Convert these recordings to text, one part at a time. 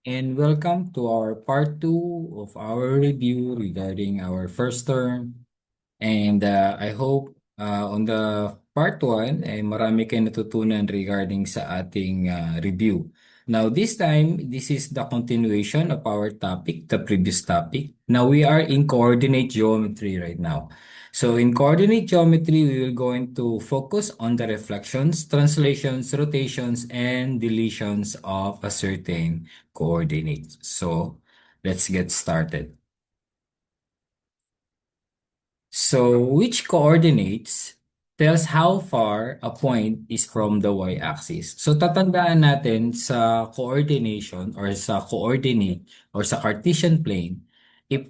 and welcome to our part 2 of our review regarding our first term. And I hope on the part 1 ay marami kayong natutunan regarding sa ating review. Now this time, this is the continuation of our topic, the previous topic. Now we are in coordinate geometry right now. So in coordinate geometry, we will going to focus on the reflections, translations, rotations, and deletions of a certain coordinate. So let's get started. So, which coordinates tells how far a point is from the y-axis. So, tatandaan natin sa coordination or sa coordinate or sa Cartesian plane, if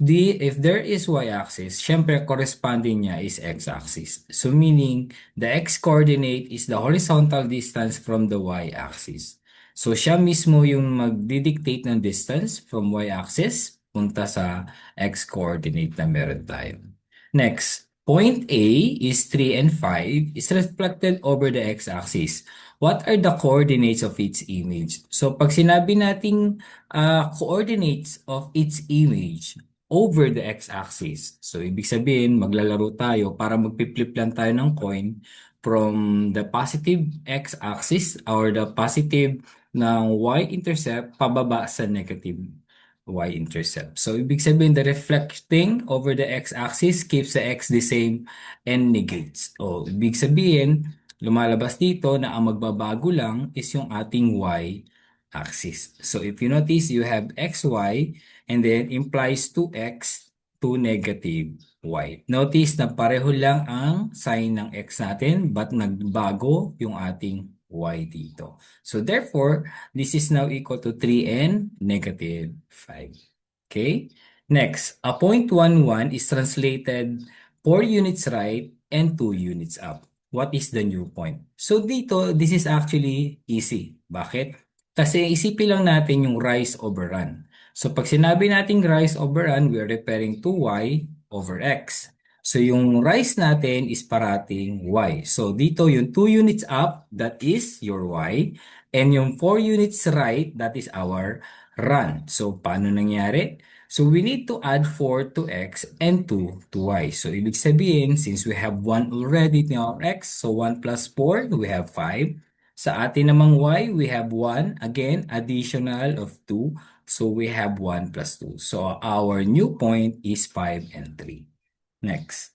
there is y-axis, syempre corresponding niya is x-axis. So, meaning the x-coordinate is the horizontal distance from the y-axis. So, siya mismo yung magdidictate ng distance from y-axis punta sa x-coordinate na meron tayo. Next, point A is 3 and 5 is reflected over the x-axis. What are the coordinates of its image? So pag sinabi nating coordinates of its image over the x-axis, so ibig sabihin maglalaro tayo para magpi-flip lang tayo ng coin from the positive x-axis or the positive ng y-intercept pababa sa negative y-intercept. So, ibig sabihin, the reflecting over the x-axis keeps the x the same and negates. O, ibig sabihin, lumalabas dito na ang magbabago lang is yung ating y-axis. So, if you notice, you have xy and then implies 2x to negative y. Notice na pareho lang ang sign ng x natin but nagbago yung ating y dito. So, therefore, this is now equal to 3 and negative 5. Okay? Next, a point 1, 1 is translated 4 units right and 2 units up. What is the new point? So, dito, this is actually easy. Bakit? Kasi isipin lang natin yung rise over run. So, pag sinabi nating rise over run, we are referring to y over x. So, yung rise natin is parating y. So, dito yung 2 units up, that is your y. And yung 4 units right, that is our run. So, paano nangyari? So, we need to add 4 to x and 2 to y. So, ibig sabihin, since we have 1 already in our x, so 1 plus 4, we have 5. Sa atin namang y, we have 1. Again, additional of 2. So, we have 1 plus 2. So, our new point is 5 and 3. Next.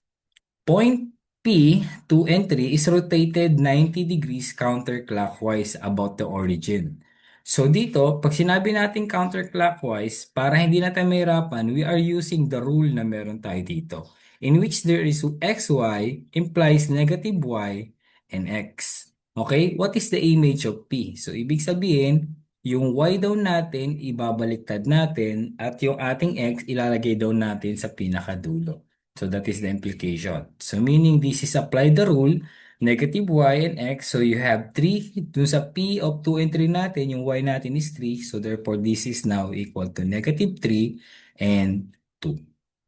Point P, 2 and 3 is rotated 90 degrees counterclockwise about the origin. So dito, pag sinabi natin counterclockwise, para hindi natin mahirapan, we are using the rule na meron tayo dito, in which there is xy implies negative y and x. Okay? What is the image of P? So ibig sabihin, yung y daw natin, ibabaliktad natin, at yung ating x, ilalagay daw natin sa pinakadulo. So that is the implication. So meaning this is apply the rule, negative y and x. So you have 3, dun sa p of 2 and 3 natin, yung y natin is 3. So therefore this is now equal to negative 3 and 2.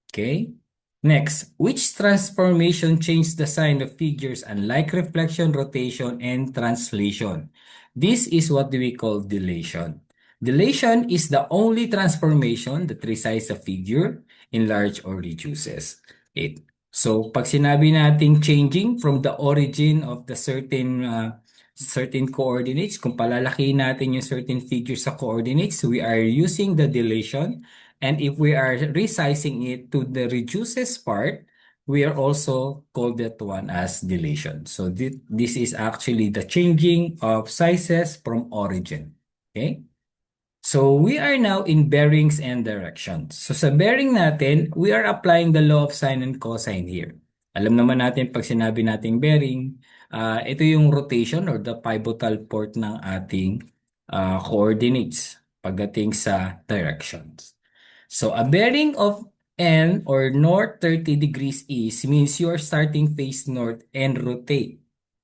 Okay? Next, which transformation changed the sign of figures unlike reflection, rotation, and translation? This is what we call dilation. Dilation is the only transformation that resize a figure, enlarge or reduces it. So, pag sinabi nating changing from the origin of the certain coordinates, kung palalaki natin yung certain figures sa coordinates, we are using the dilation. And if we are resizing it to the reduces part, we are also called that one as dilation. So this is actually the changing of sizes from origin. Okay? So we are now in bearings and directions. So sa bearing natin, we are applying the law of sine and cosine here. Alam naman natin pag sinabi nating bearing, ito yung rotation or the pivotal port ng ating coordinates pagdating sa directions. So a bearing of N or north 30 degrees east means you are starting face north and rotate.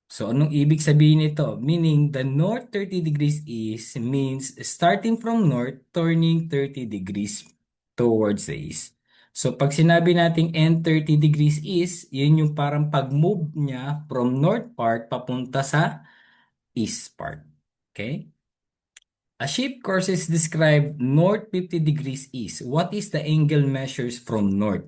So anong ibig sabihin nito? Meaning the north 30 degrees east means starting from north turning 30 degrees towards the east. So pag sinabi nating N 30 degrees east, yun yung parang pag-move niya from north part papunta sa east part. Okay? A ship courses describe north 50 degrees east. What is the angle measures from north?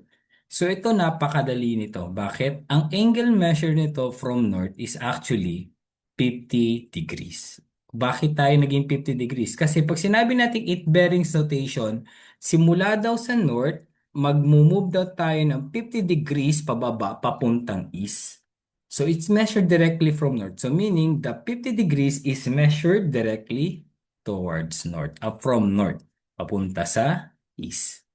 So ito napakadali nito. Bakit? Ang angle measure nito from north is actually 50 degrees. Bakit tayo naging 50 degrees? Kasi pag sinabi natin it bearings notation, simula daw sa north, magmumove daw tayo ng 50 degrees pababa papuntang east. So it's measured directly from north. So meaning the 50 degrees is measured directly towards north, up from north, papunta sa east.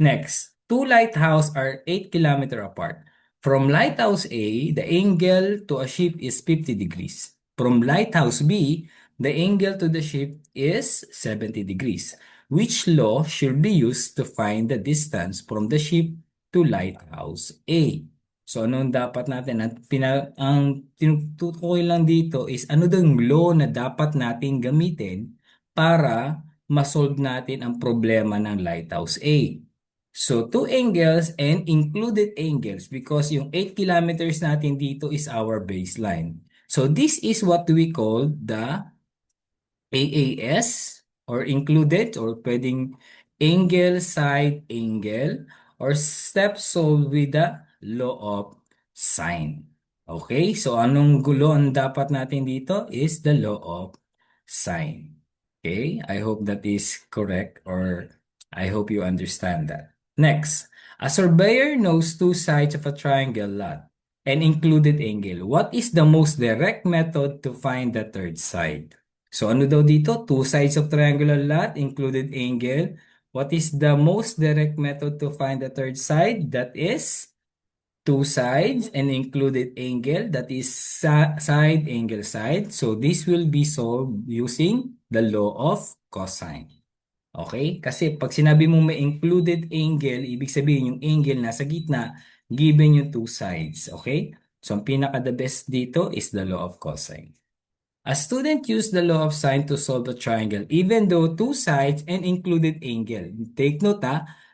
Next, two lighthouses are 8 kilometers apart. From lighthouse A, the angle to a ship is 50 degrees. From lighthouse B, the angle to the ship is 70 degrees. Which law should be used to find the distance from the ship to lighthouse A? So ano ang dapat natin? Ang tinutukoy lang dito is ano daw yung law na dapat natin gamitin para masolve natin ang problema ng lighthouse A. So, two angles and included angles because yung 8 kilometers natin dito is our baseline. So, this is what we call the AAS or included or pwedeng angle, side angle or step solve with the law of sine. Okay? So, anong gulo ang dapat natin dito is the law of sine. Okay? I hope that is correct or I hope you understand that. Next, a surveyor knows two sides of a triangle lot and included angle. What is the most direct method to find the third side? So ano daw dito? Two sides of triangular lot, included angle. What is the most direct method to find the third side? That is two sides and included angle. That is side, angle, side. So this will be solved using the law of cosine. Okay? Kasi pag sinabi mo may included angle, ibig sabihin yung angle nasa gitna, given yung two sides. Okay? So ang pinaka-the best dito is the law of cosine. A student used the law of sine to solve a triangle even though two sides and included angle. Take note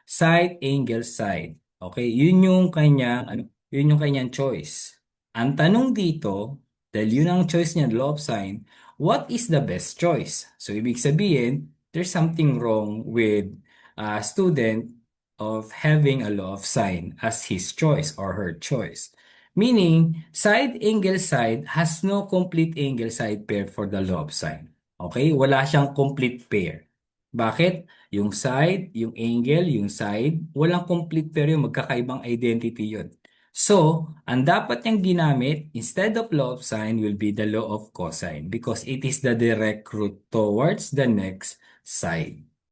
side, angle, side. Okay, yun yung kanyang choice. Ang tanong dito, dahil yun ang choice niya, law of sine, what is the best choice? So, ibig sabihin, there's something wrong with a student of having a law of sine as his choice or her choice. Meaning, side angle side has no complete angle side pair for the law of sine. Okay? Wala siyang complete pair. Bakit? Yung side, yung angle, yung side, walang complete pair yun. Magkakaibang identity yun. So, ang dapat niyang ginamit, instead of law of sine, will be the law of cosine because it is the direct route towards the next side.